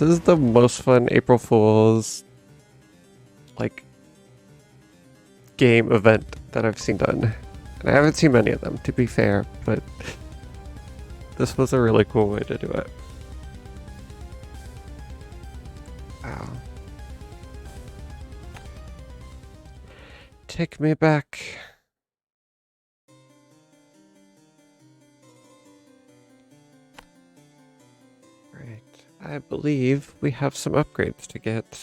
This is the most fun April Fool's like game event that I've seen done. And I haven't seen many of them, to be fair, but this was a really cool way to do it. Wow. Take me back. Right. I believe we have some upgrades to get.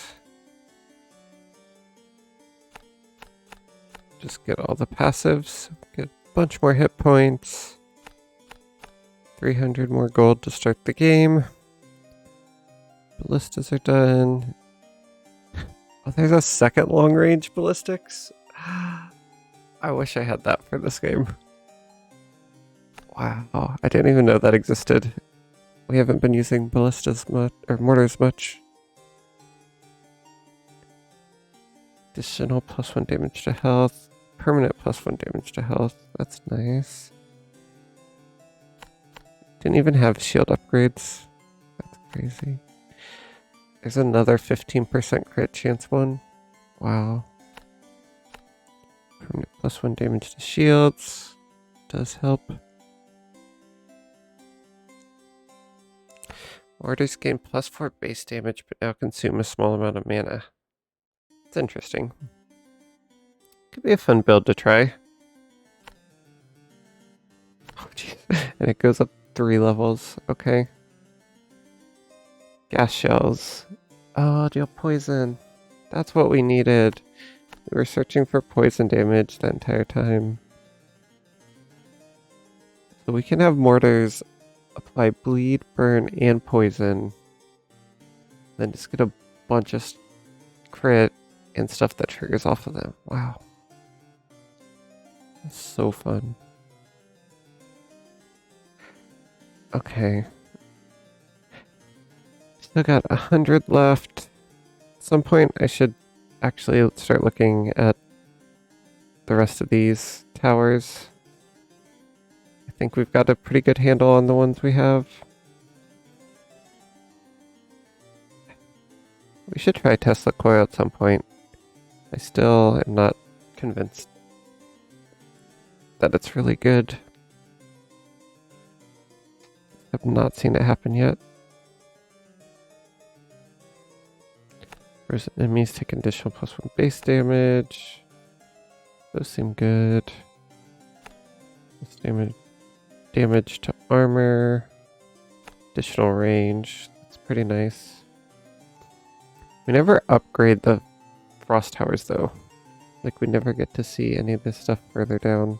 Just get all the passives, get a bunch more hit points, 300 more gold to start the game. Ballistas are done. Oh, there's a second long range ballistics. I wish I had that for this game. Wow, I didn't even know that existed. We haven't been using ballistas much, or mortars much. Additional +1 damage to health. Permanent +1 damage to health. That's nice. Didn't even have shield upgrades. That's crazy. There's another 15% crit chance one. Wow. Permanent +1 damage to shields. Does help. Mortars gain +4 base damage, but now consume a small amount of mana. It's interesting. Could be a fun build to try. Oh, jeez. And it goes up 3 levels. Okay. Gas shells. Oh, deal poison. That's what we needed. We were searching for poison damage the entire time. So we can have mortars apply bleed, burn, and poison. Then just get a bunch of crit and stuff that triggers off of them. Wow. That's so fun. Okay. Still got 100 left. At some point I should actually start looking at the rest of these towers. I think we've got a pretty good handle on the ones we have. We should try Tesla Coil at some point. I still am not convinced that it's really good. I've not seen it happen yet. Whereas enemies take additional +1 base damage. Those seem good. This damage to armor. Additional range. That's pretty nice. We never upgrade the frost towers though. Like we never get to see any of this stuff further down.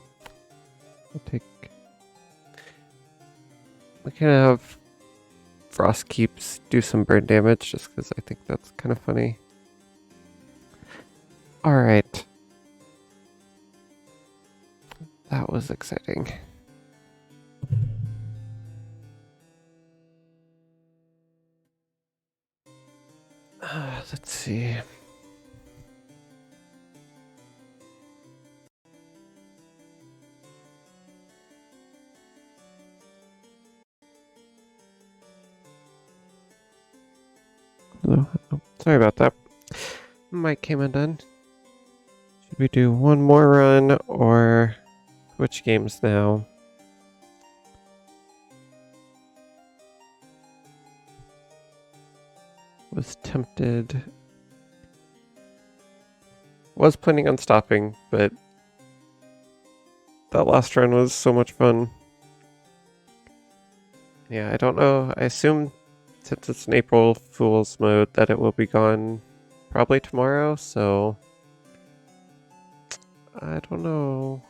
We can have Frost Keeps do some burn damage just because I think that's kind of funny. Alright. That was exciting. Let's see. Oh, sorry about that. Mic came undone. Should we do one more run or switch games now? Was tempted. Was planning on stopping, but that last run was so much fun. Yeah, I don't know. I assume since it's an April Fool's mode that it will be gone probably tomorrow, so I don't know.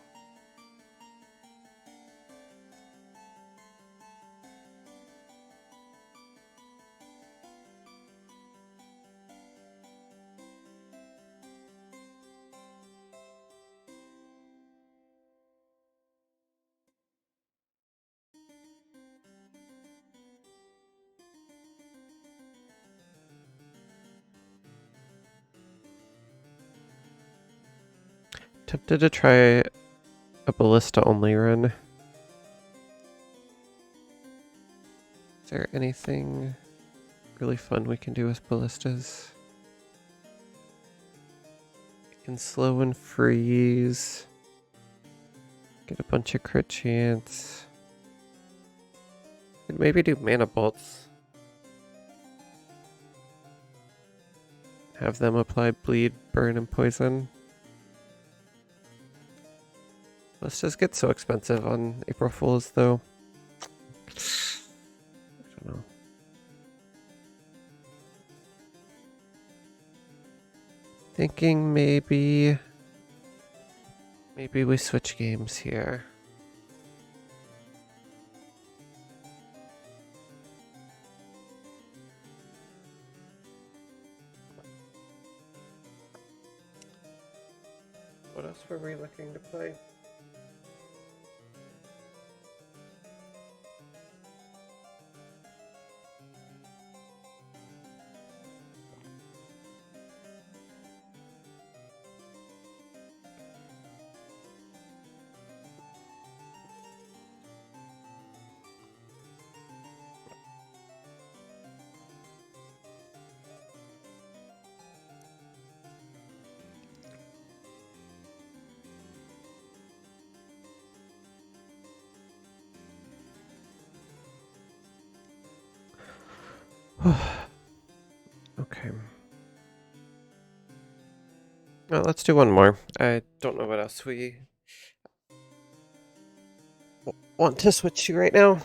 Tempted to try a ballista only run. Is there anything? really fun we can do with ballistas. We can slow and freeze. Get a bunch of crit chance. Could maybe do mana bolts. Have them apply bleed, burn, and poison. Let's just get so expensive on April Fools, though. I don't know. Thinking maybe we switch games here. What else were we looking to play? Okay. Well, let's do one more. I don't know what else we want to switch to right now.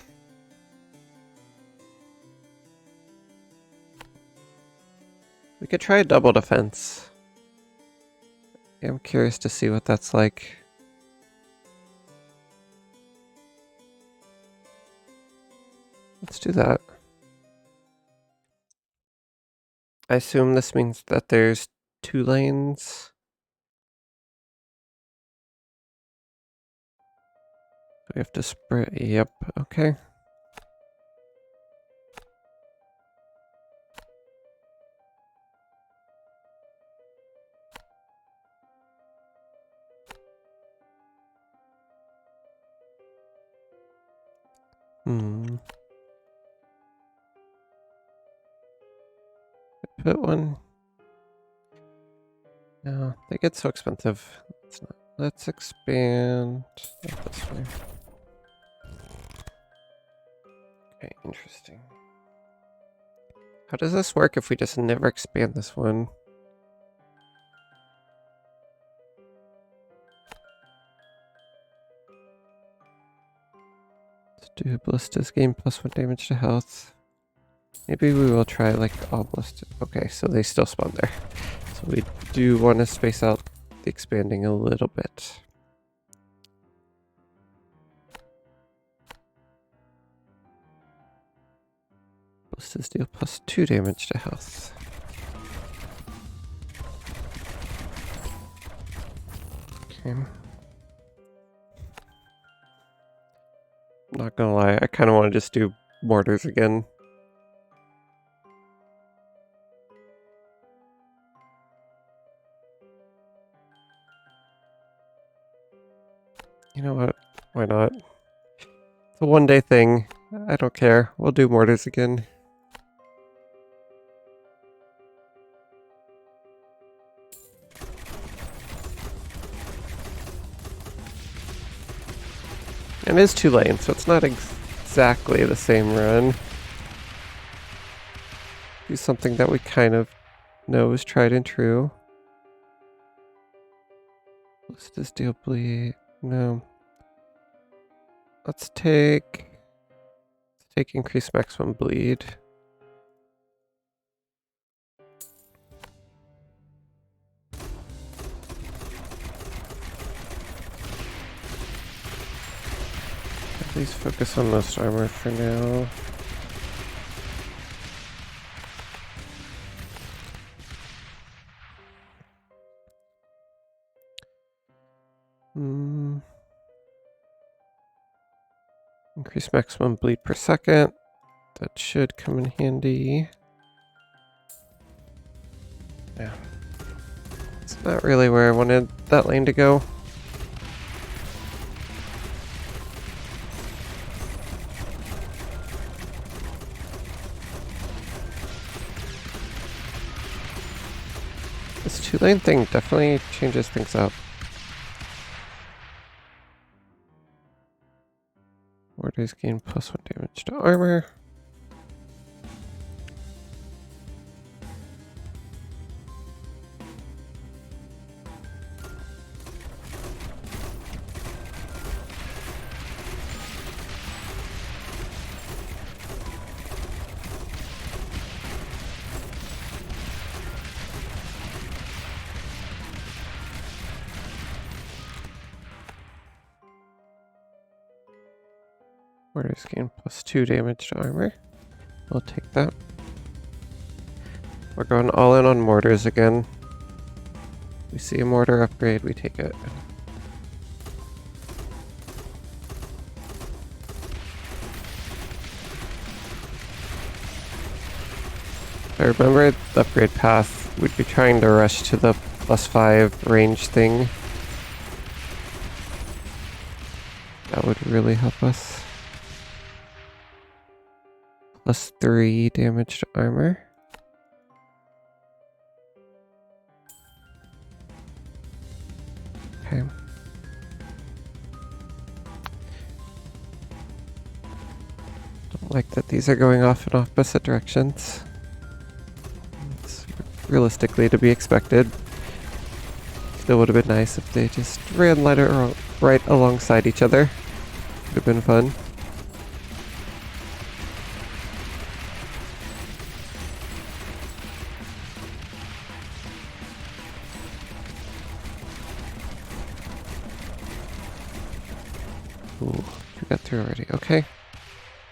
We could try double defense. I'm curious to see what that's like. Let's do that. I assume this means that there's 2 lanes. We have to spread. Yep, okay. Put one. No, they get so expensive. Let's expand. Not this way. Okay, interesting. How does this work if we just never expand this one? Let's do ballistas gain +1 damage to health. Maybe we will try like all ballistas. Okay, so they still spawn there. So we do want to space out the expanding a little bit. Ballistas deal +2 damage to health. Okay. Not gonna lie, I kind of want to just do mortars again. You know what? Why not? It's a one-day thing. I don't care. We'll do mortars again. And it is 2 lanes, so it's not exactly the same run. Do something that we kind of know is tried and true. Let's just deal bleed. No. Let's take increased maximum bleed. Please focus on most armor for now. Increase maximum bleed per second. That should come in handy. Yeah. It's not really where I wanted that lane to go. This 2-lane thing definitely changes things up. Mortars gain +1 damage to armor. Mortars gain +2 damage to armor. We'll take that. We're going all in on mortars again. We see a mortar upgrade, we take it. If I remember the upgrade path, we'd be trying to rush to the +5 range thing. That would really help us. +3 damage to armor. Okay. Don't like that these are going off in opposite directions. It's realistically to be expected. Still would have been nice if they just ran right alongside each other. Would have been fun. Ooh, you got through already. Okay.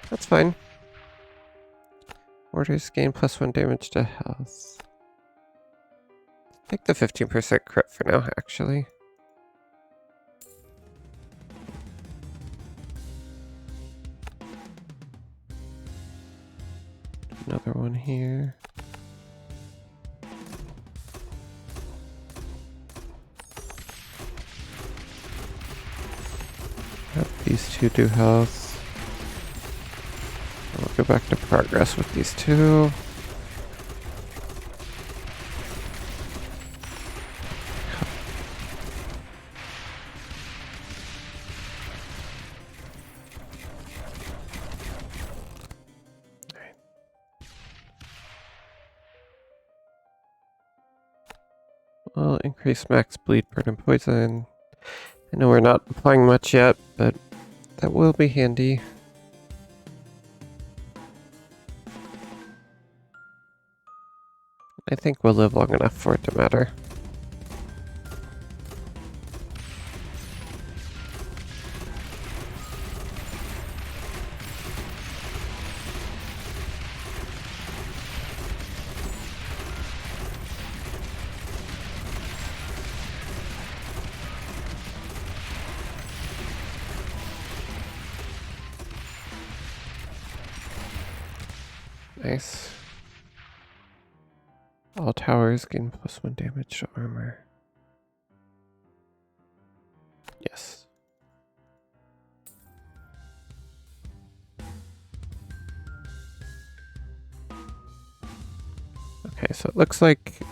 That's fine. Mortars gain +1 damage to health. Take the 15% crit for now, actually. Another one here. Have these two do health. I'll go back to progress with these two. We'll increase max bleed, burn, and poison. I know we're not applying much yet, but that will be handy. I think we'll live long enough for it to matter. Nice. All towers gain +1 damage to armor. Yes. Okay, so it looks like it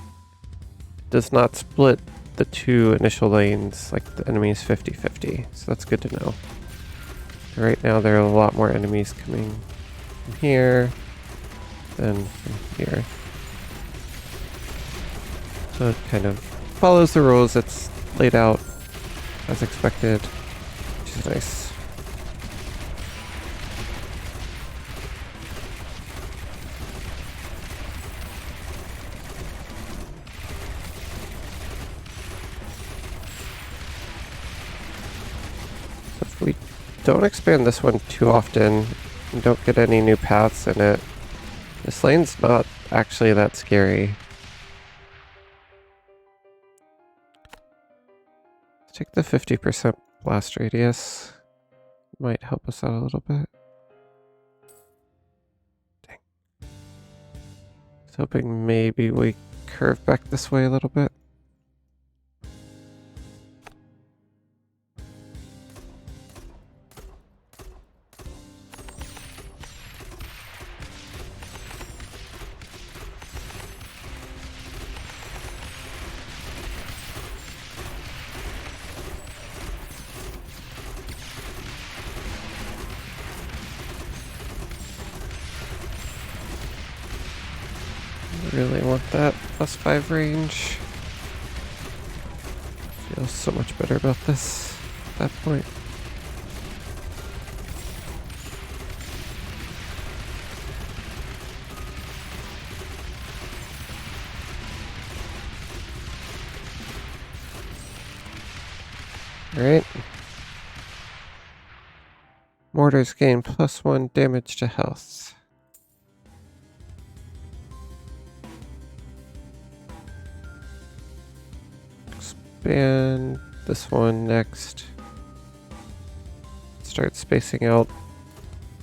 does not split the two initial lanes like the enemies 50-50, so that's good to know. Right now there are a lot more enemies coming from here than from here. So it kind of follows the rules that's laid out as expected, which is nice. So if we don't expand this one too often and don't get any new paths in it, this lane's not actually that scary. Let's take the 50% blast radius. Might help us out a little bit. Dang. I was hoping maybe we curve back this way a little bit. Really want that +5 range. Feels so much better about this at that point. Alright. Mortars gain +1 damage to health. Expand this one next. Start spacing out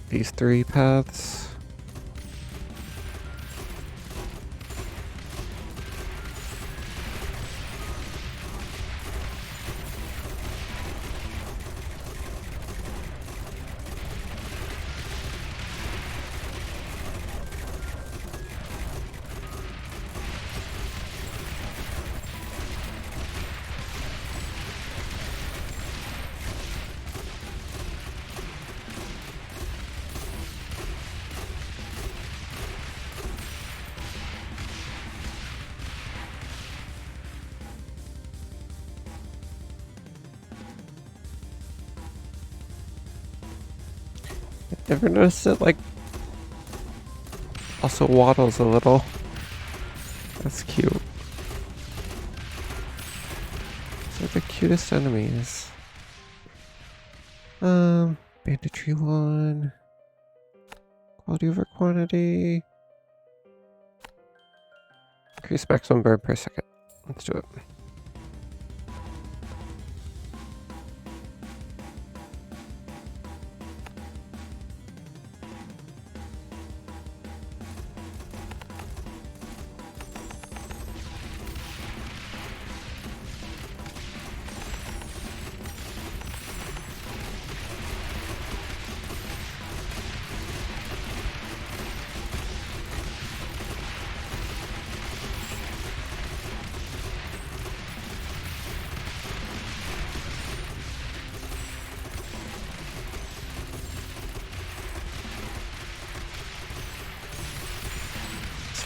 these 3 paths. Ever noticed it, like, also waddles a little? That's cute. These are the cutest enemies. Banditry 1. Quality over quantity. Increase maximum burn per second. Let's do it.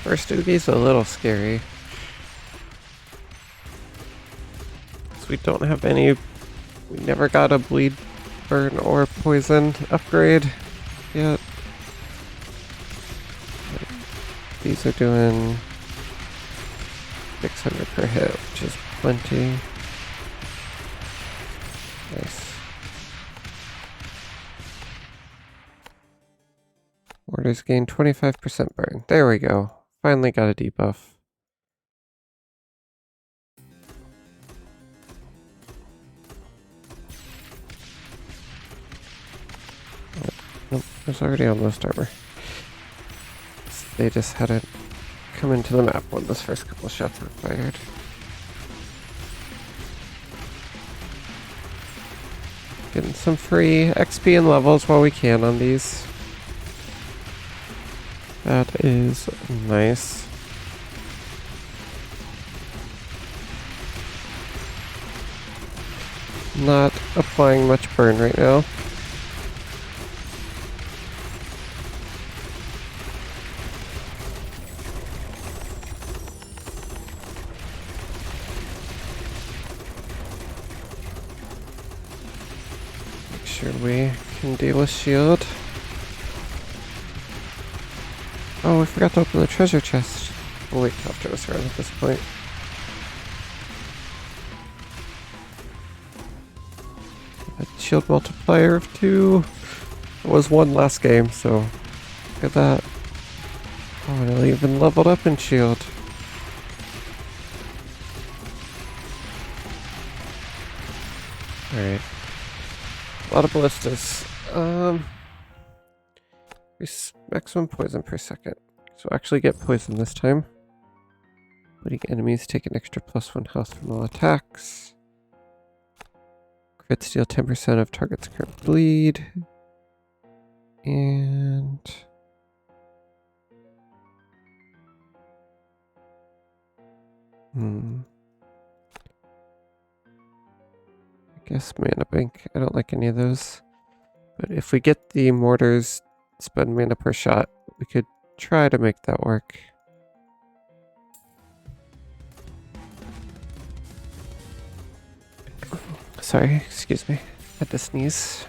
First Oogie's a little scary. So we don't have any... We never got a bleed, burn, or poison upgrade yet. These are doing 600 per hit, which is plenty. Nice. Mortars gain 25% burn. There we go. Finally got a debuff. Oh, nope, there's already almost armor. They just hadn't come into the map when those first couple shots were fired. Getting some free XP and levels while we can on these. That is nice. Not applying much burn right now. Make sure we can deal with shield. Oh, we forgot to open the treasure chest. We'll wait till after this run at this point. A shield multiplier of 2. It was 1 last game, so look at that. Oh, and it even leveled up in shield. Alright. A lot of ballistas. Maximum poison per second. So actually get poison this time. Letting enemies take an extra +1 health from all attacks. Crit steal 10% of target's current bleed. And... I guess mana bank. I don't like any of those. But if we get the mortars spend mana per shot, we could try to make that work. sorry, excuse me. Had to sneeze.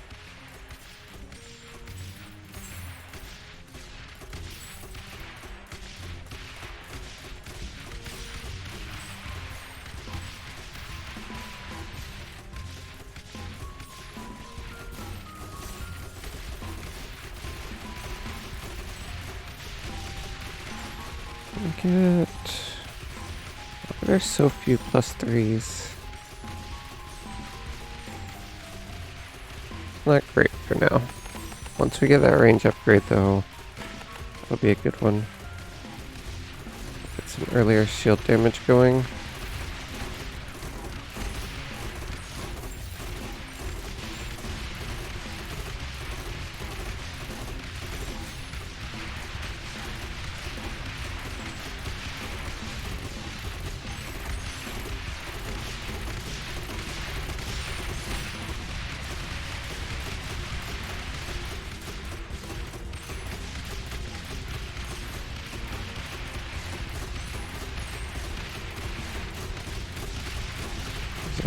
Get. There's so few +3s. Not great for now. Once we get that range upgrade though, that'll be a good one. Get some earlier shield damage going.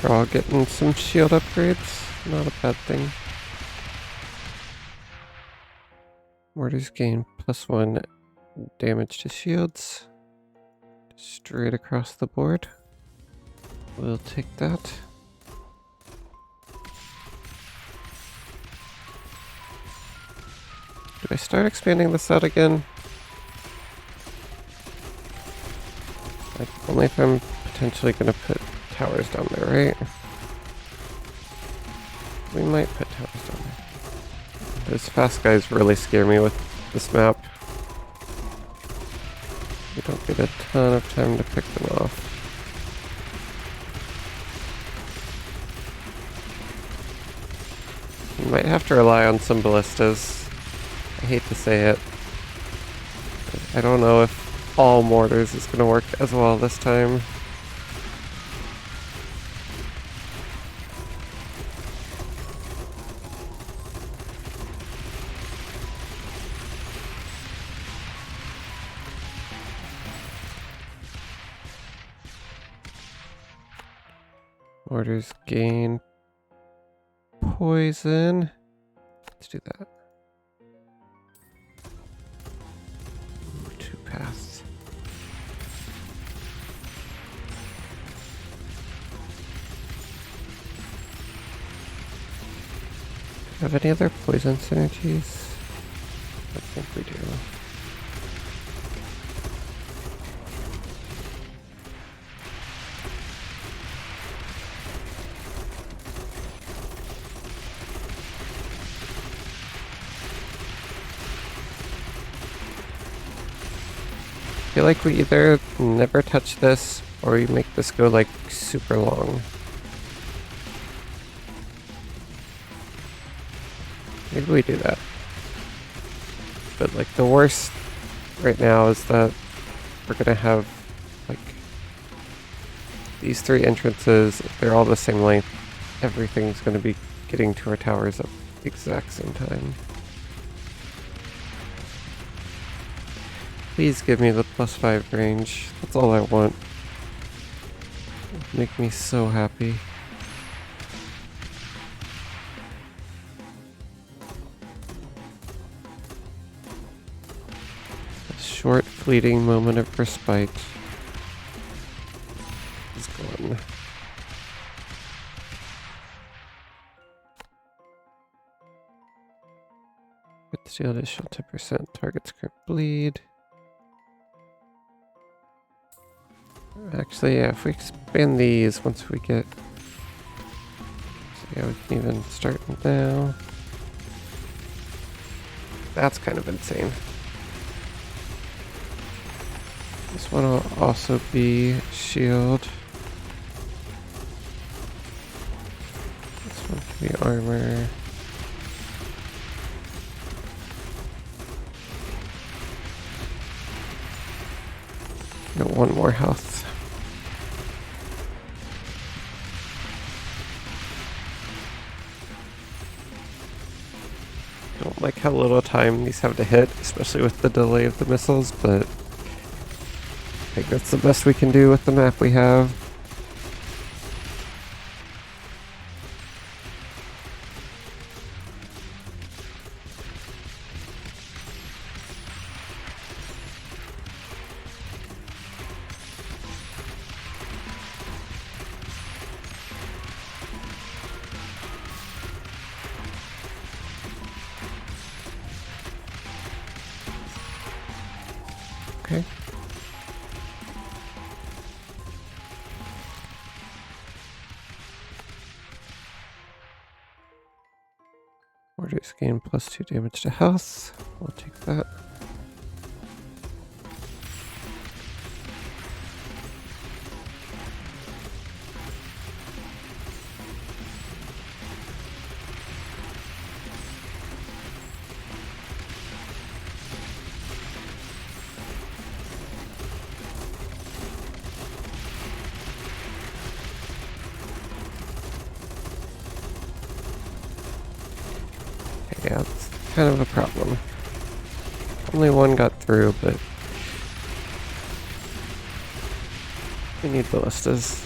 They're all getting some shield upgrades. Not a bad thing. Mortars gain +1 damage to shields. Straight across the board. We'll take that. Do I start expanding this out again? Like, only if I'm potentially gonna put towers down there, right? We might put towers down there. Those fast guys really scare me with this map. You don't get a ton of time to pick them off. You might have to rely on some ballistas. I hate to say it. I don't know if all mortars is going to work as well this time. Mortars gain poison. Let's do that. Ooh, 2 paths. Do we have any other poison synergies? I think we do. I feel like we either never touch this or we make this go like super long. Maybe we do that. But like the worst right now is that we're gonna have like these 3 entrances, if they're all the same length, everything's gonna be getting to our towers at the exact same time. Please give me the +5 range. That's all I want. Make me so happy. A short, fleeting moment of respite is gone. With steel additional 10%, targets current bleed. Actually, yeah, if we expand these once we get... So yeah, we can even start now. That's kind of insane. This one will also be shield. This one can be armor. Got 1 more health. Don't like how little time these have to hit, especially with the delay of the missiles, but I think that's the best we can do with the map we have. Okay. Mortars gain +2 damage to health. We'll take that. Yeah, it's kind of a problem. Only one got through, but we need ballistas.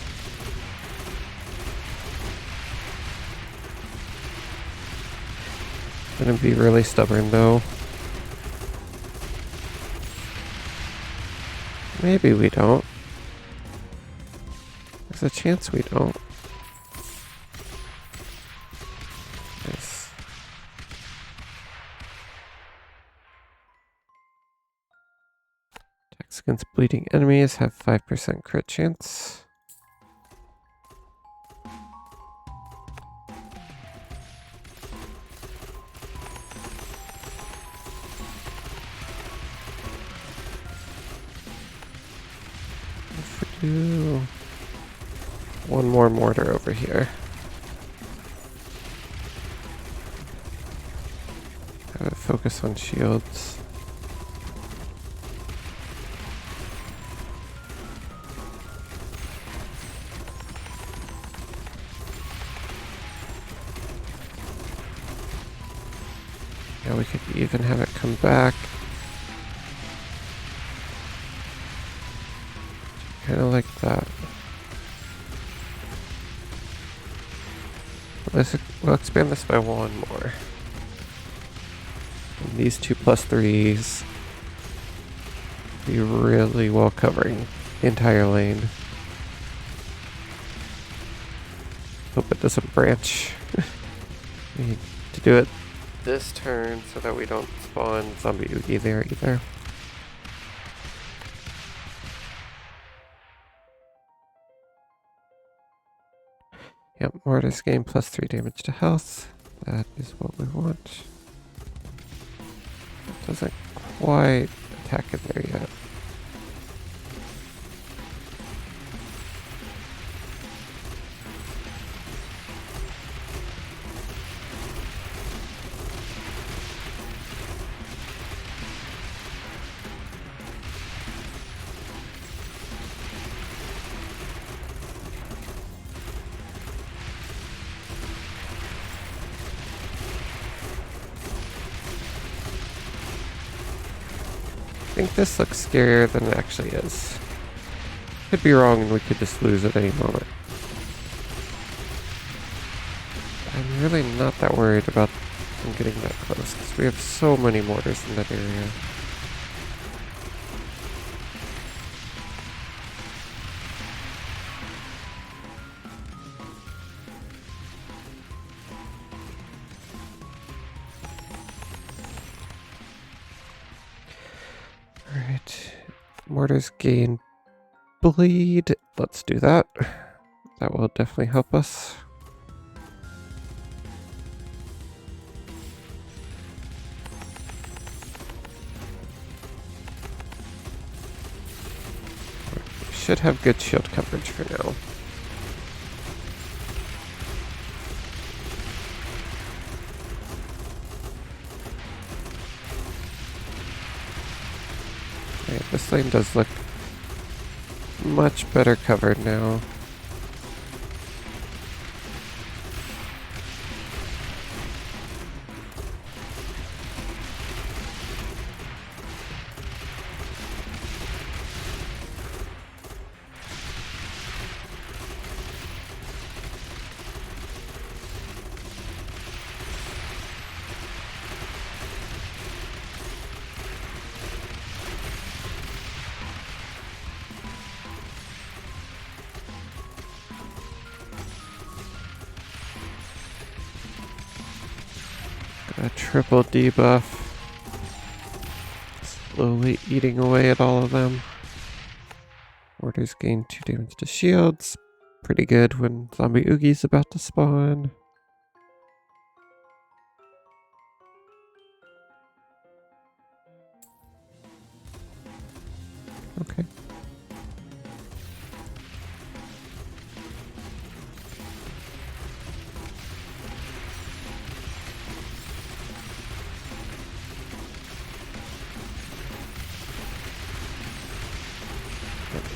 Gonna be really stubborn though. Maybe we don't. There's a chance we don't. Nice. Attacks against bleeding enemies have 5% crit chance. If we do one more mortar over here. Have it focus on shields. Yeah, we could even have it come back. Kind of like that. We'll expand this by one more. And these 2+3s be really well covering the entire lane. Hope it doesn't branch. We need to do it this turn so that we don't spawn zombie Oogie there either. Yep, Mortars gain +3 damage to health. That is what we want. It doesn't quite attack in there yet. I think this looks scarier than it actually is. Could be wrong and we could just lose at any moment. I'm really not that worried about them getting that close because we have so many mortars in that area. Alright, mortars gain bleed. Let's do that. That will definitely help us. We should have good shield coverage for now. Okay, this lane does look much better covered now. A triple debuff. slowly eating away at all of them. Mortars gain 2 damage to shields. Pretty good when zombie Oogie's about to spawn. Okay.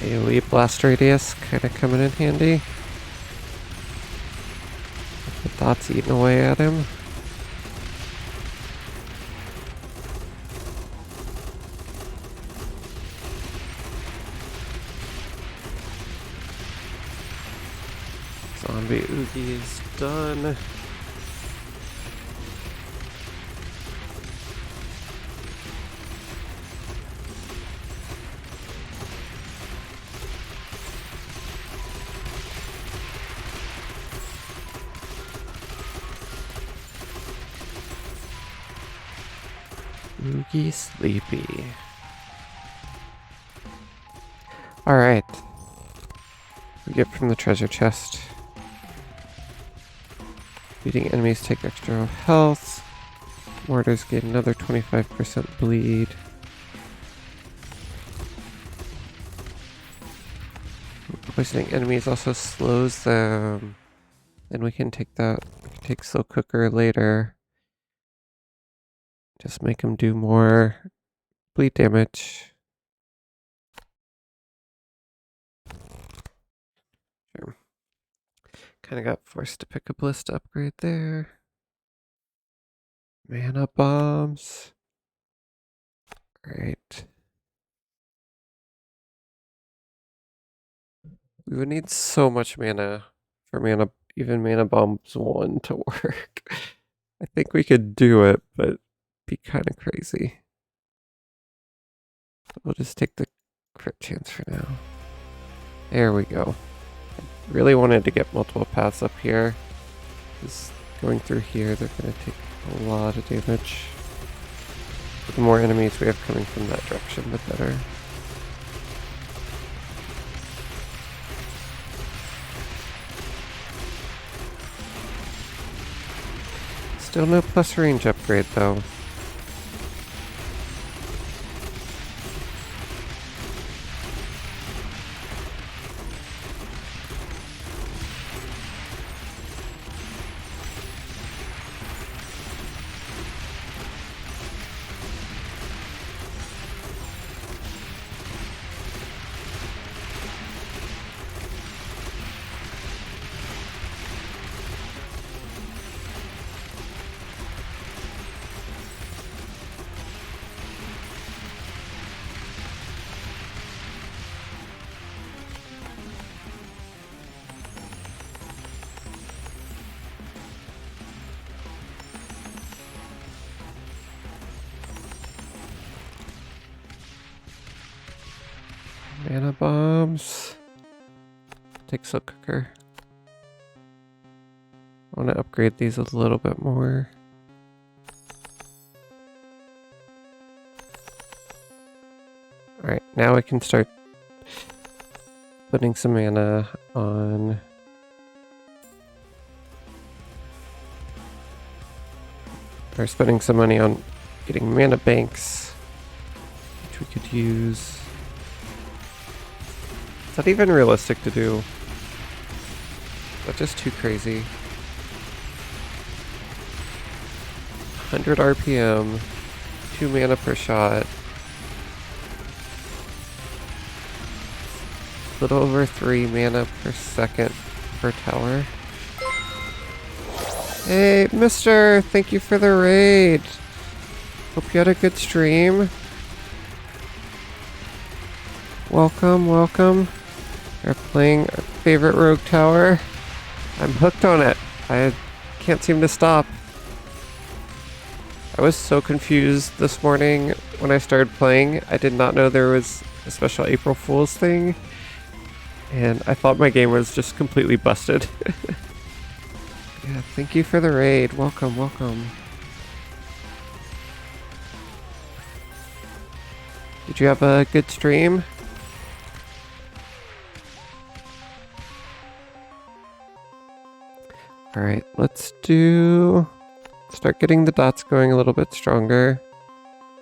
AoE blast radius kind of coming in handy. The dot's eating away at him. Zombie Oogie is done. Oogie sleepy. Alright. We get from the treasure chest. Beating enemies take extra health. Mortars get another 25% bleed. Poisoning enemies also slows them. Then we can take that. We can take Slow Cooker later. Just make them do more bleed damage. Sure. Kind of got forced to pick a ballista upgrade there. Mana bombs. Alright. We would need so much mana for even mana bombs 1 to work. I think we could do it, but it'd be kind of crazy. We'll just take the crit chance for now. There we go. I really wanted to get multiple paths up here. Because going through here, they're going to take a lot of damage. But the more enemies we have coming from that direction, the better. Still no plus range upgrade though. Mana bombs. Take Slow Cooker. I want to upgrade these a little bit more. Alright, now we can start putting some mana on or spending some money on getting mana banks, which we could use. Is that even realistic to do? That's just too crazy. 100 RPM, 2 mana per shot. A little over 3 mana per second per tower. Hey, mister! Thank you for the raid! Hope you had a good stream. Welcome, welcome. We're playing our favorite rogue tower. I'm hooked on it. I can't seem to stop. I was so confused this morning when I started playing. I did not know there was a special April Fool's thing. And I thought my game was just completely busted. Yeah, thank you for the raid. Welcome, welcome. Did you have a good stream? Alright, let's start getting the dots going a little bit stronger.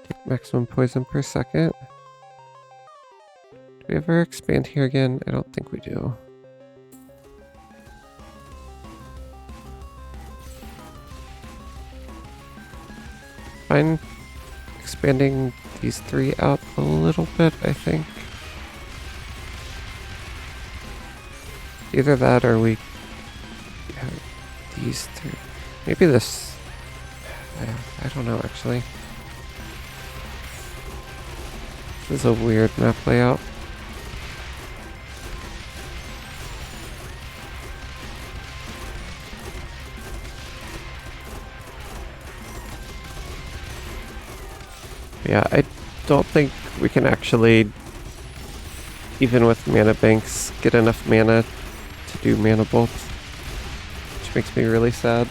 Take maximum poison per second. Do we ever expand here again? I don't think we do. Fine. Expanding these 3 out a little bit, I think. Either that or we have these 3. Maybe this... I don't know, actually. This is a weird map layout. Yeah, I don't think we can actually, even with mana banks, get enough mana to do mana bolts, which makes me really sad.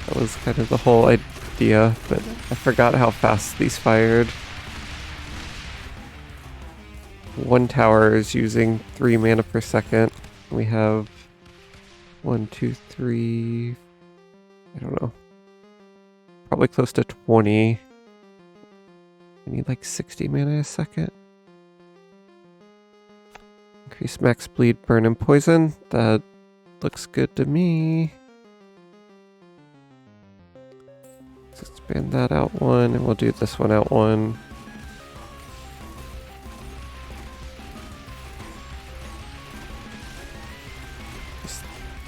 That was kind of the whole idea, but I forgot how fast these fired. One tower is using 3 mana per second. We have 1, 2, 3, I don't know. Probably close to 20. We need like 60 mana a second. Increase max bleed, burn, and poison. That looks good to me. Let's expand that out 1, and we'll do this one out 1.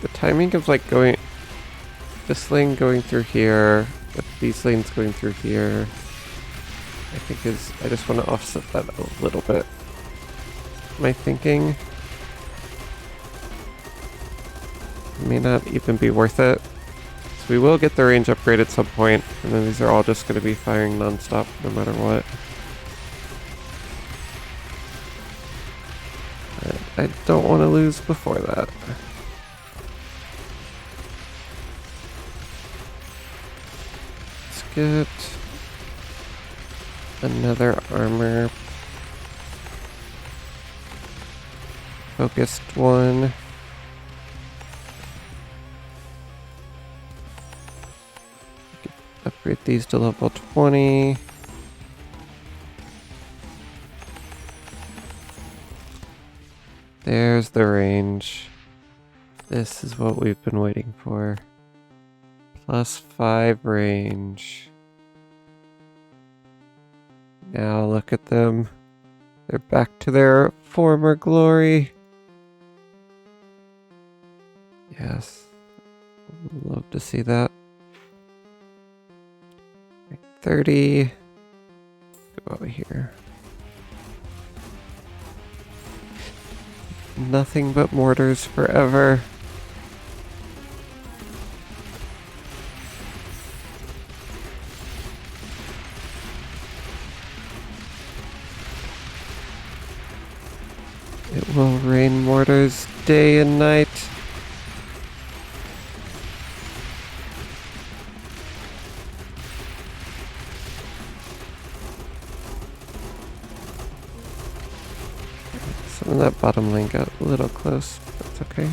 The timing of like going... this lane going through here, with these lanes going through here, I think is... I just want to offset that a little bit. My thinking may not even be worth it. So we will get the range upgrade at some point, and then these are all just going to be firing non-stop no matter what. I don't want to lose before that. Get another armor. Focused one. Upgrade these to level 20. There's the range. This is what we've been waiting for. +5 range. Now look at them. They're back to their former glory. Yes. Love to see that. 30. Go over here. Nothing but mortars forever. It will rain mortars day and night. Some of that bottom lane got a little close, but that's okay.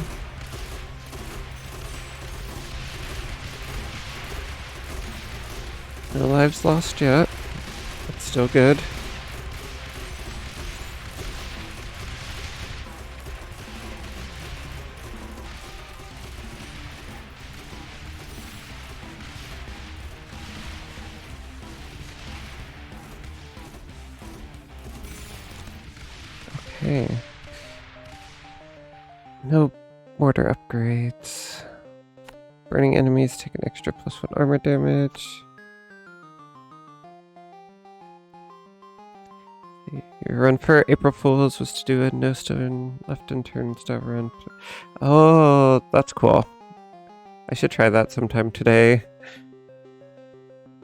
No lives lost yet. That's still good. Okay. No mortar upgrades. Burning enemies take an extra +1 armor damage. Your run for April Fools was to do a no stone left and turn style run. Oh, that's cool. I should try that sometime today.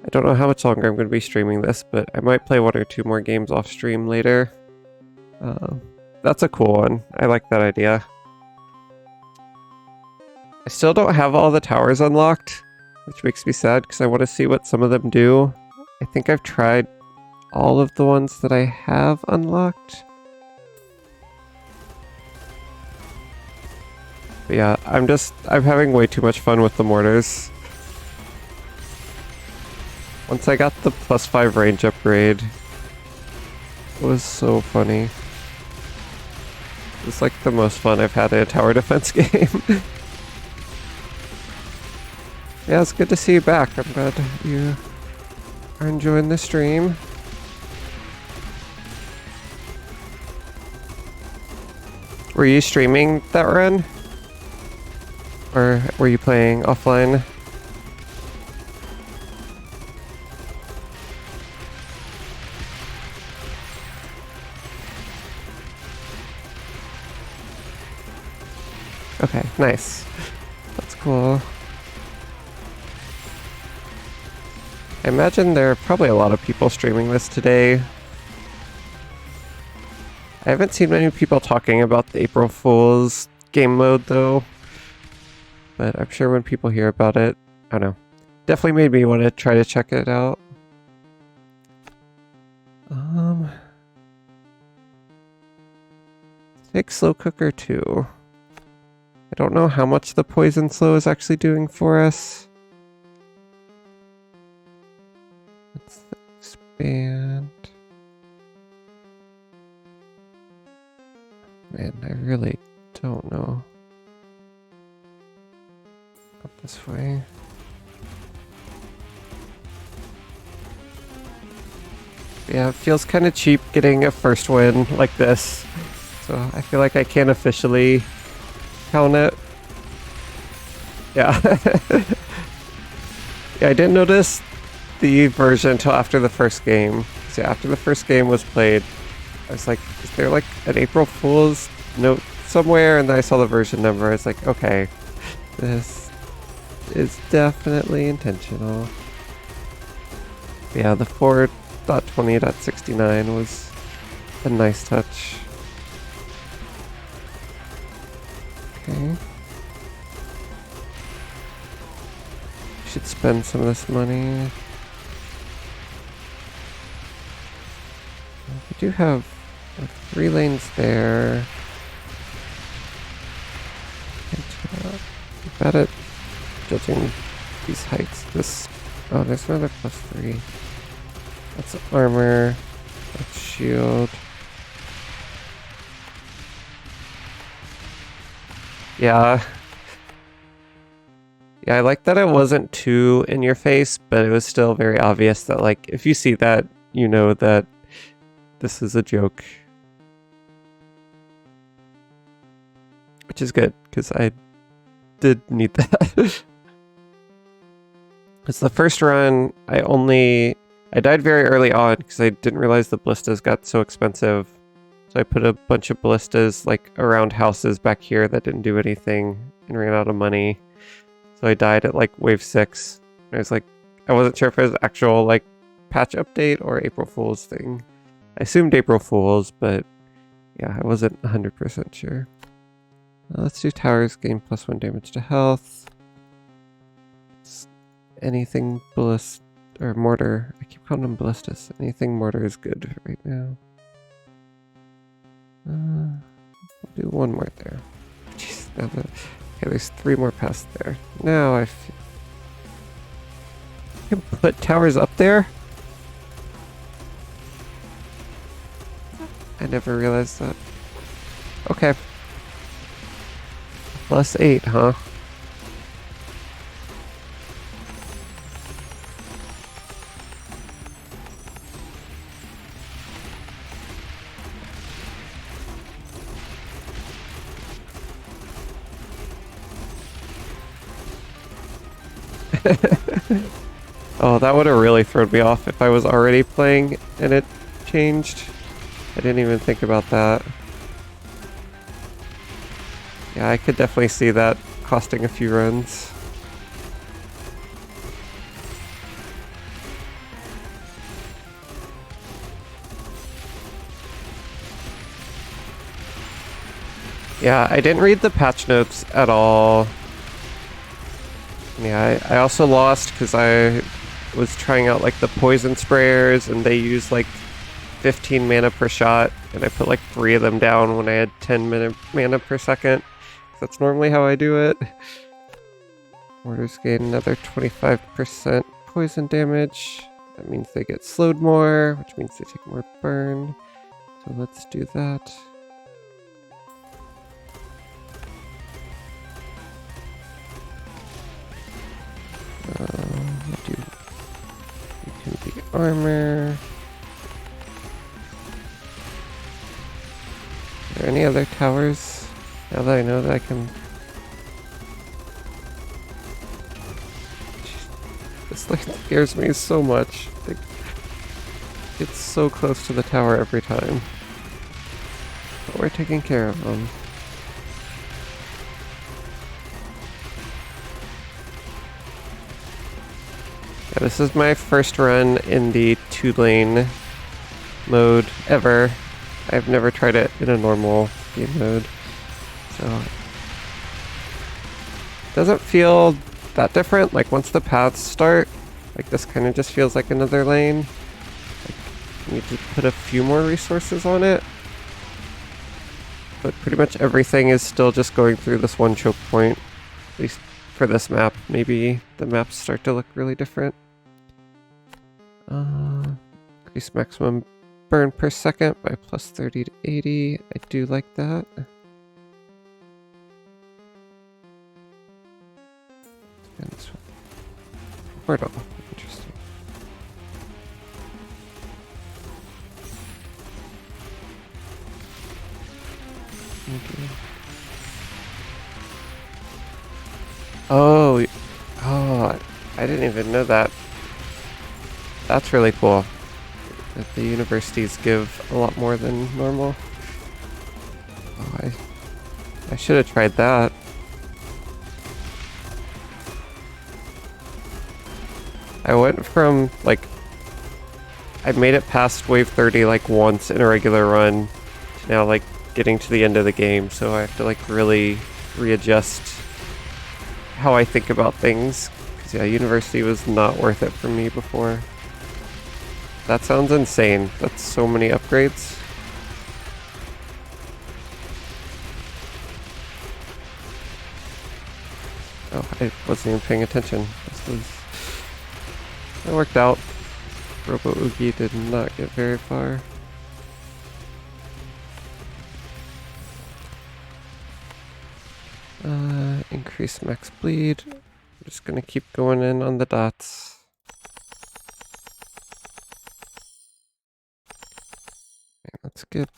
I don't know how much longer I'm going to be streaming this, but I might play 1 or 2 more games off stream later. That's a cool one. I like that idea. I still don't have all the towers unlocked, which makes me sad because I want to see what some of them do. I think I've tried all of the ones that I have unlocked. But yeah, I'm having way too much fun with the mortars. Once I got the +5 range upgrade, it was so funny. It's like the most fun I've had in a tower defense game. Yeah, it's good to see you back. I'm glad you are enjoying the stream. Were you streaming that run? Or were you playing offline? Okay, nice. That's cool. I imagine there are probably a lot of people streaming this today. I haven't seen many people talking about the April Fool's game mode though. But I'm sure when people hear about it, I don't know. Definitely made me want to try to check it out. Take Slow Cooker too. I don't know how much the Poison Slow is actually doing for us. Let's expand. Man, I really don't know. Up this way. Yeah, it feels kind of cheap getting a first win like this. So I feel like I can't officially count it. Yeah. Yeah, I didn't notice the version until after the first game. So yeah, after the first game was played, I was like, is there like an April Fool's note somewhere? And then I saw the version number. I was like, okay, this is definitely intentional. Yeah, the 4.20.69 was a nice touch. Okay. Should spend some of this money. We do have 3 lanes there. Bad at judging these heights. Oh, there's another +3. That's armor. That's shield. Yeah. Yeah, I like that it wasn't too in your face, but it was still very obvious that, like, if you see that, you know that this is a joke. Which is good, because I did need that. It's the first run, I died very early on, because I didn't realize the ballistas got so expensive. So I put a bunch of ballistas, like, around houses back here that didn't do anything, and ran out of money. So I died at, like, wave 6. And I was like, I wasn't sure if it was actual, like, patch update or April Fool's thing. I assumed April Fool's, but yeah, I wasn't 100% sure. Let's do towers, gain +1 damage to health. Anything ballist or mortar. I keep calling them ballistas. Anything mortar is good right now. We'll do 1 more there. Jeez, okay, there's 3 more past there. Now I feel... You can put towers up there? I never realized that. Okay. +8, huh? Oh, that would have really thrown me off if I was already playing and it changed. I didn't even think about that. Yeah, I could definitely see that costing a few runs. Yeah, I didn't read the patch notes at all. Yeah, I also lost because I was trying out like the poison sprayers, and they use like 15 mana per shot, and I put like 3 of them down when I had 10 mana per second. That's normally how I do it. Mortars gain another 25% poison damage. That means they get slowed more, which means they take more burn. So let's do that. You can be armor. Are there any other towers? Now that I know that I can... This like scares me so much. Like, it's so close to the tower every time. But we're taking care of them. Yeah, this is my first run in the 2-lane mode ever. I've never tried it in a normal game mode. So it doesn't feel that different. Like once the paths start, like this kind of just feels like another lane. Like, you need to put a few more resources on it. But pretty much everything is still just going through this one choke point. At least for this map. Maybe the maps start to look really different. Increase maximum burn per second by plus 30 to 80. I do like that. And this one. Portal. Interesting. Okay. Oh, I didn't even know that. That's really cool. That the universities give a lot more than normal. Oh, I should have tried that. I went from, like, I made it past wave 30 like once in a regular run to now like getting to the end of the game, so I have to like really readjust how I think about things. Because yeah, university was not worth it for me before. That sounds insane. That's so many upgrades. Oh, I wasn't even paying attention. It worked out. Robo Oogie did not get very far. Increase max bleed. I'm just gonna keep going in on the dots. Okay, let's get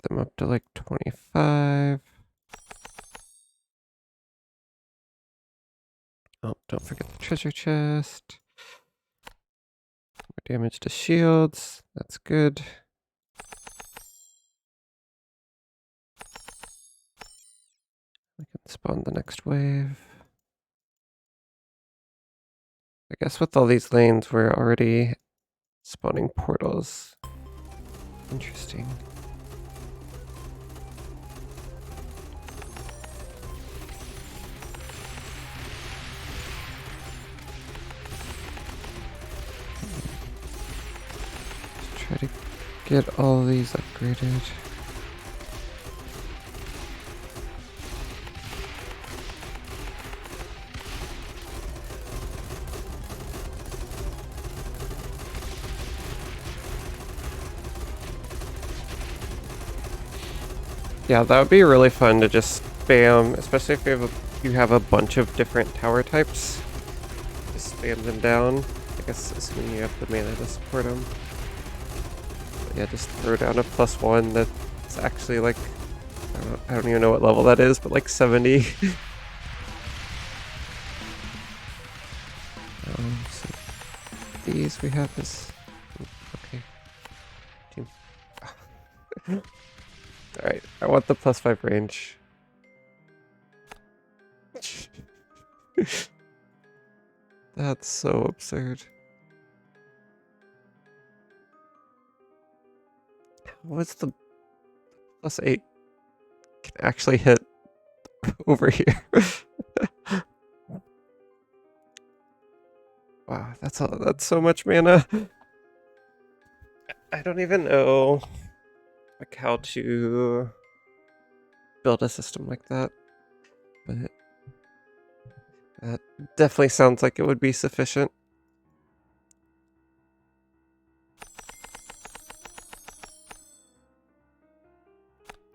them up to like 25. Oh, don't forget the treasure chest. More damage to shields. That's good. We can spawn the next wave. I guess with all these lanes, we're already spawning portals. Interesting. Let's try to get all of these upgraded. Yeah, that would be really fun to just spam, especially if you have a bunch of different tower types. Just spam them down. I guess assuming you have the mana to support them. But yeah, just throw down a +1 that's actually like, I don't even know what level that is, but like 70. So these we have this. Okay. Team. Alright, I want the +5 range. That's so absurd. What's the +8 can actually hit over here? Wow, That's so much mana. I don't even know like how to build a system like that, but that definitely sounds like it would be sufficient.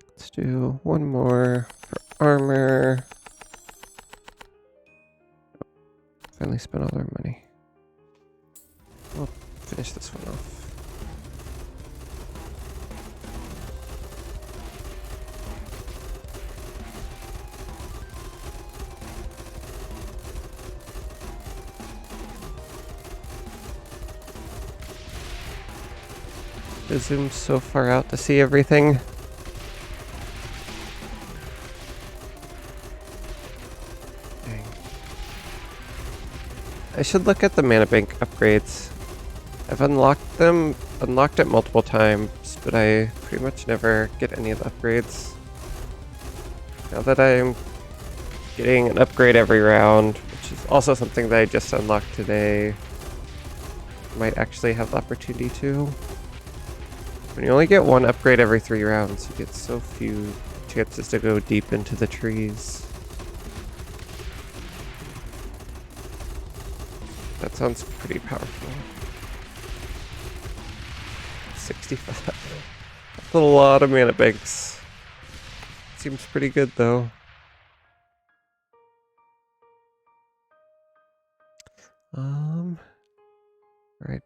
Let's do one more for armor. Finally spent all our money. We'll finish this one off. To zoom so far out to see everything. Dang. I should look at the mana bank upgrades. I've unlocked it multiple times, but I pretty much never get any of the upgrades. Now that I'm getting an upgrade every round, which is also something that I just unlocked today, I might actually have the opportunity to. When you only get one upgrade every 3 rounds, you get so few chances to go deep into the trees. That sounds pretty powerful. 65. That's a lot of mana banks. Seems pretty good though. Alright,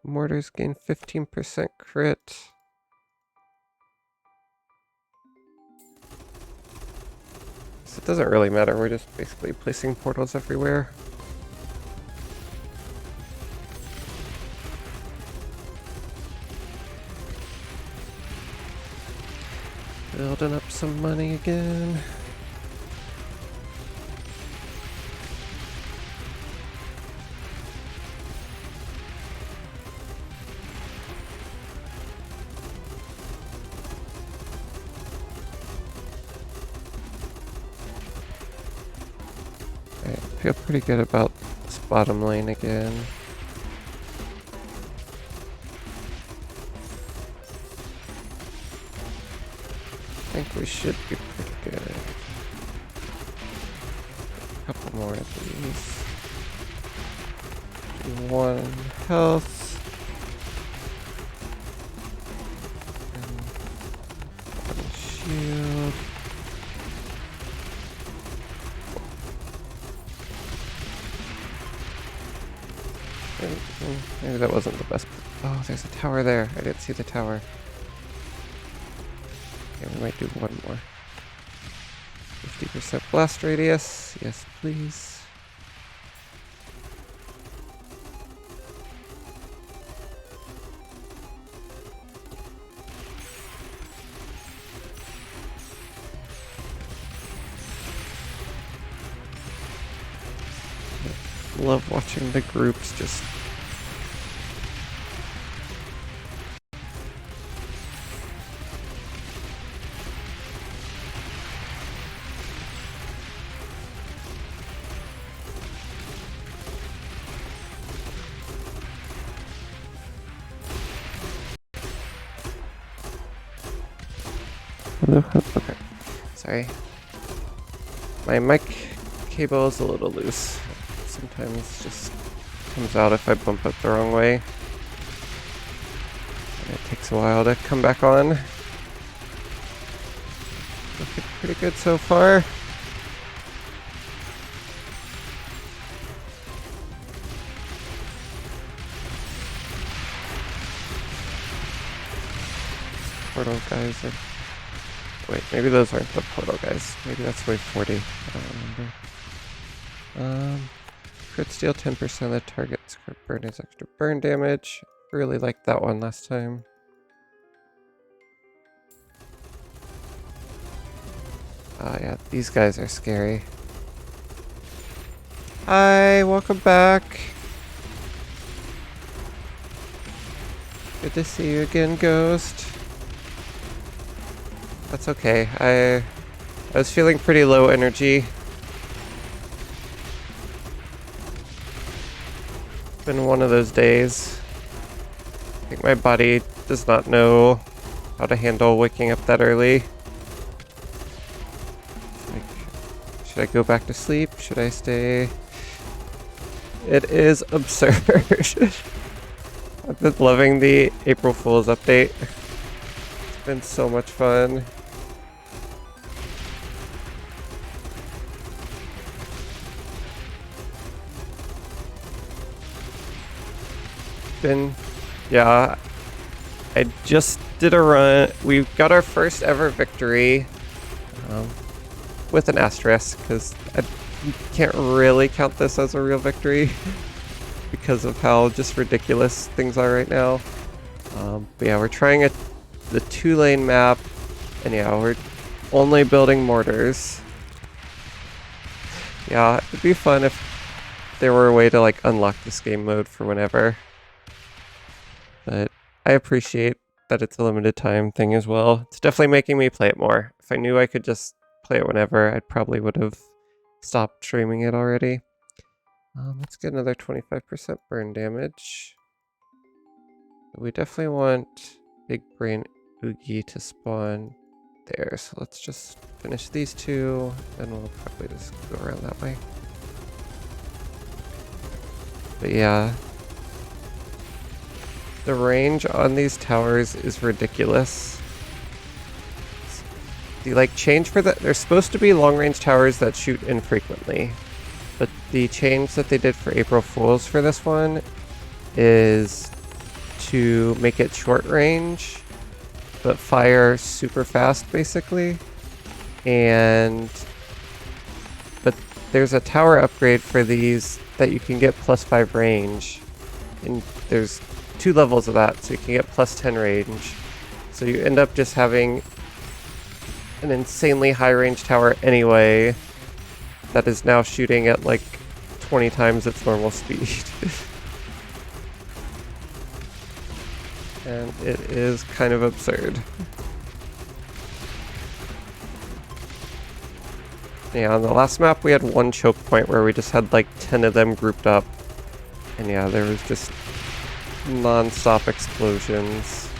mortars gain 15% crit. So it doesn't really matter, we're just basically placing portals everywhere. Building up some money again. I feel pretty good about this bottom lane again. I think we should be pretty good. A couple more of these. 1 health. And 1 shield. Maybe that wasn't the best. Oh, there's a tower there. I didn't see the tower. Okay, we might do one more. 50% blast radius. Yes, please. Love watching the groups just okay. Sorry. My mic cable is a little loose. Sometimes just comes out if I bump it the wrong way. And it takes a while to come back on. Looking pretty good so far. Portal guys are... Wait, maybe those aren't the portal guys. Maybe that's wave 40. I don't remember. Crit steal 10% of the target's crit burn is extra burn damage. Really liked that one last time. Ah, yeah, these guys are scary. Hi, welcome back. Good to see you again, Ghost. That's okay. I was feeling pretty low energy. Been one of those days. I think my body does not know how to handle waking up that early. Like, should I go back to sleep? Should I stay? It is absurd. I've been loving the April Fool's update. It's been so much fun. Yeah, I just did a run. We got our first ever victory, with an asterisk, because I can't really count this as a real victory because of how just ridiculous things are right now. But yeah, we're trying the 2-lane map, and yeah, we're only building mortars. Yeah, it'd be fun if there were a way to like unlock this game mode for whenever. But I appreciate that it's a limited time thing as well. It's definitely making me play it more. If I knew I could just play it whenever, I probably would have stopped streaming it already. Let's get another 25% burn damage. We definitely want Big Brain Oogie to spawn there. So let's just finish these two, and we'll probably just go around that way. But yeah. The range on these towers is ridiculous. The change for that, they're supposed to be long-range towers that shoot infrequently, but the change that they did for April Fools for this one is to make it short range, but fire super fast, basically. But there's a tower upgrade for these that you can get +5 range, and there's 2 levels of that, so you can get +10 range. So you end up just having an insanely high range tower anyway that is now shooting at like 20 times its normal speed. And it is kind of absurd. Yeah, on the last map we had one choke point where we just had like 10 of them grouped up. And yeah, there was just non-stop explosions.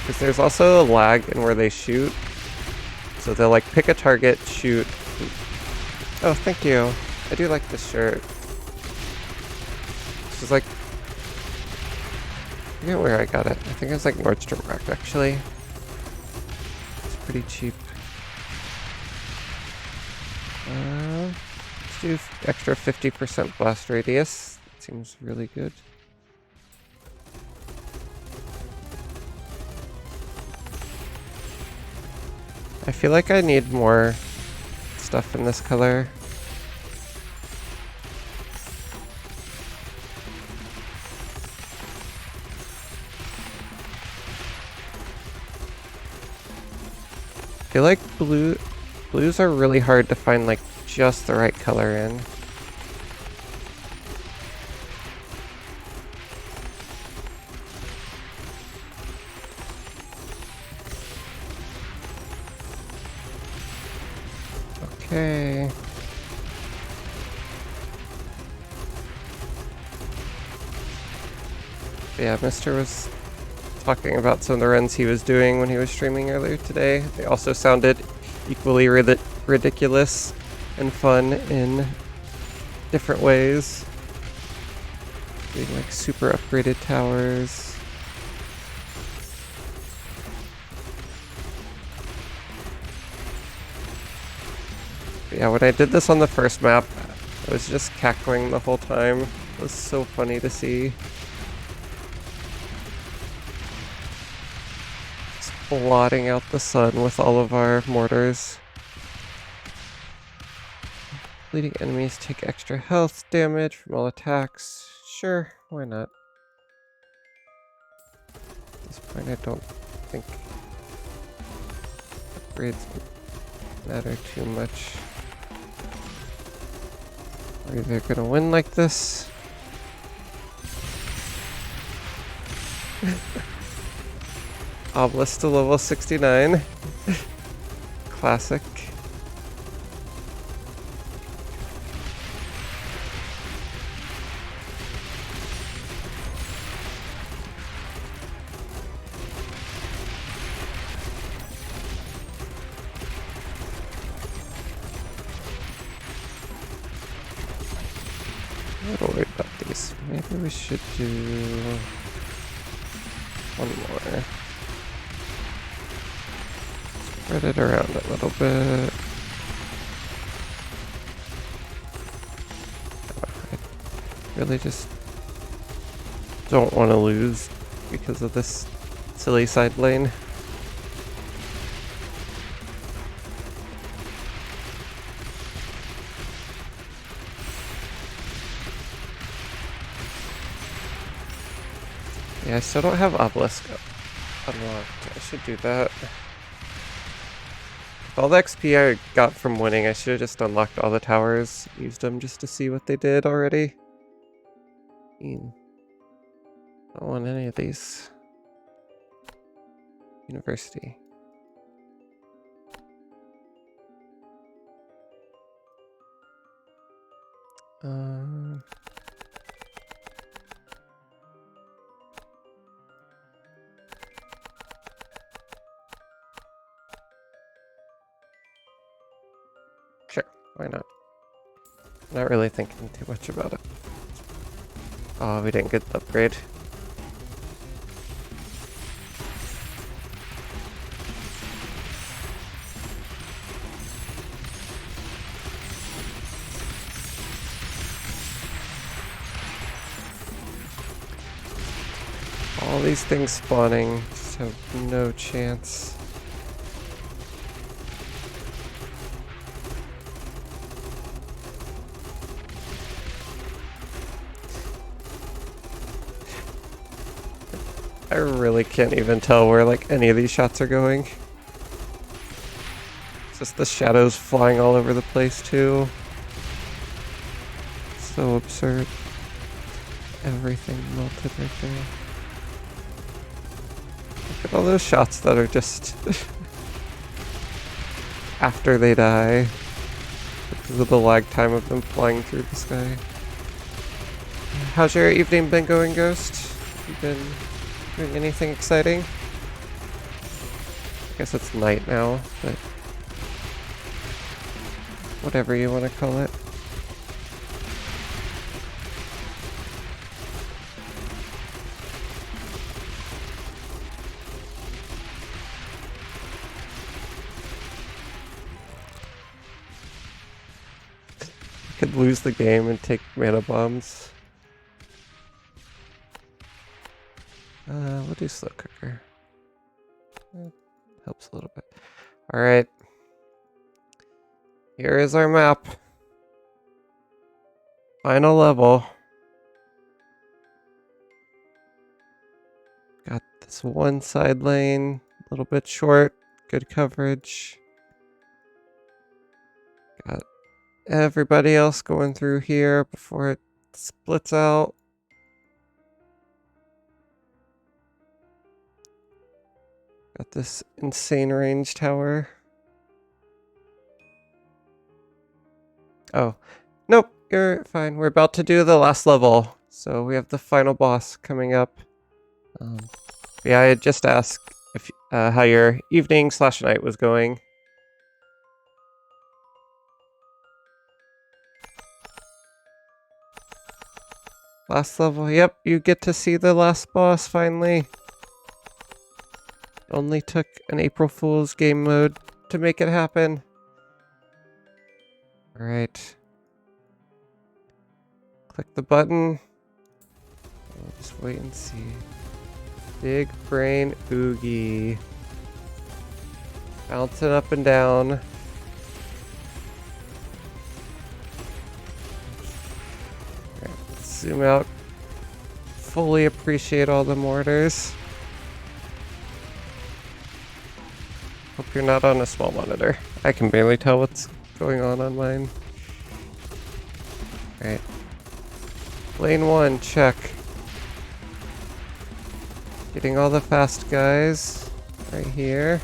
Because there's also a lag in where they shoot. So they'll like pick a target, shoot. Oh, thank you. I do like this shirt. This is like, I forget where I got it. I think it was like Nordstrom Rack actually. It's pretty cheap. Let's do extra 50% blast radius. Seems really good. I feel like I need more stuff in this color. I feel like blues are really hard to find like just the right color in. Okay. Yeah, Mr. was talking about some of the runs he was doing when he was streaming earlier today. They also sounded equally ridiculous and fun in different ways. Being like super upgraded towers. But yeah, when I did this on the first map, I was just cackling the whole time. It was so funny to see. Just blotting out the sun with all of our mortars. Bleeding enemies take extra health damage from all attacks. Sure, why not? At this point, I don't think upgrades matter too much. We're either gonna win like this. Obelisk to level 69. Classic. little worried about these. Maybe we should do one more. Spread it around a little bit. I really just don't want to lose because of this silly side lane. Yeah, I still don't have Obelisk unlocked. I should do that. All the XP I got from winning, I should have just unlocked all the towers. Used them just to see what they did already. I don't want any of these. University. Sure, why not? Not really thinking too much about it. Oh, we didn't get the upgrade. All these things spawning just have no chance. I really can't even tell where like any of these shots are going. It's just the shadows flying all over the place too. So absurd. Everything melted right there. Look at all those shots that are just after they die because of the lag time of them flying through the sky. How's your evening been going, Ghost? You been doing anything exciting? I guess it's night now, but whatever you want to call it. I could lose the game and take mana bombs. We'll do slow cooker. That helps a little bit. Alright. Here is our map. Final level. Got this one side lane, a little bit short, good coverage. Got everybody else going through here before it splits out. Got this insane range tower. Oh, nope, you're fine. We're about to do the last level. So we have the final boss coming up. Yeah, I had just asked if how your evening/night was going. Last level, yep, you get to see the last boss finally. Only took an April Fool's game mode to make it happen. Alright. Click the button. We'll just wait and see. Big brain oogie. Bouncing up and down. Alright, let's zoom out. Fully appreciate all the mortars. Hope you're not on a small monitor. I can barely tell what's going on mine. Alright. Lane 1, check. Getting all the fast guys right here.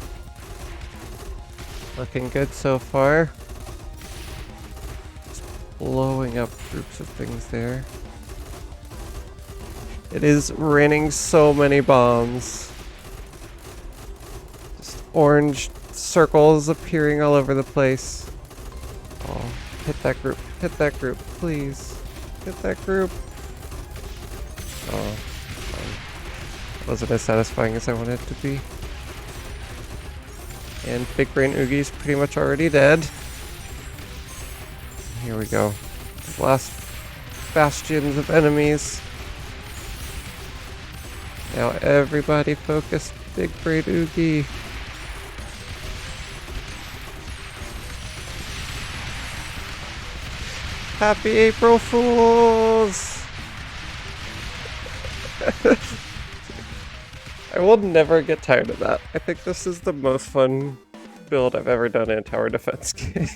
Looking good so far. Just blowing up groups of things there. It is raining so many bombs. Orange circles appearing all over the place. Oh, hit that group, please. Get that group. Oh, fine. Wasn't as satisfying as I wanted it to be. And Big Brain Oogie's pretty much already dead. Here we go. Last bastions of enemies. Now everybody focus Big Brain Oogie. Happy April Fools! I will never get tired of that. I think this is the most fun build I've ever done in a tower defense game.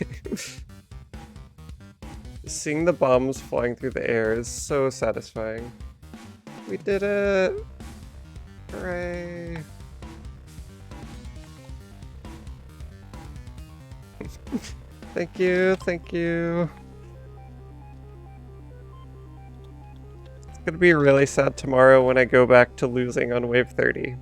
Seeing the bombs flying through the air is so satisfying. We did it! Hooray! Thank you, thank you. It's gonna be really sad tomorrow when I go back to losing on wave 30.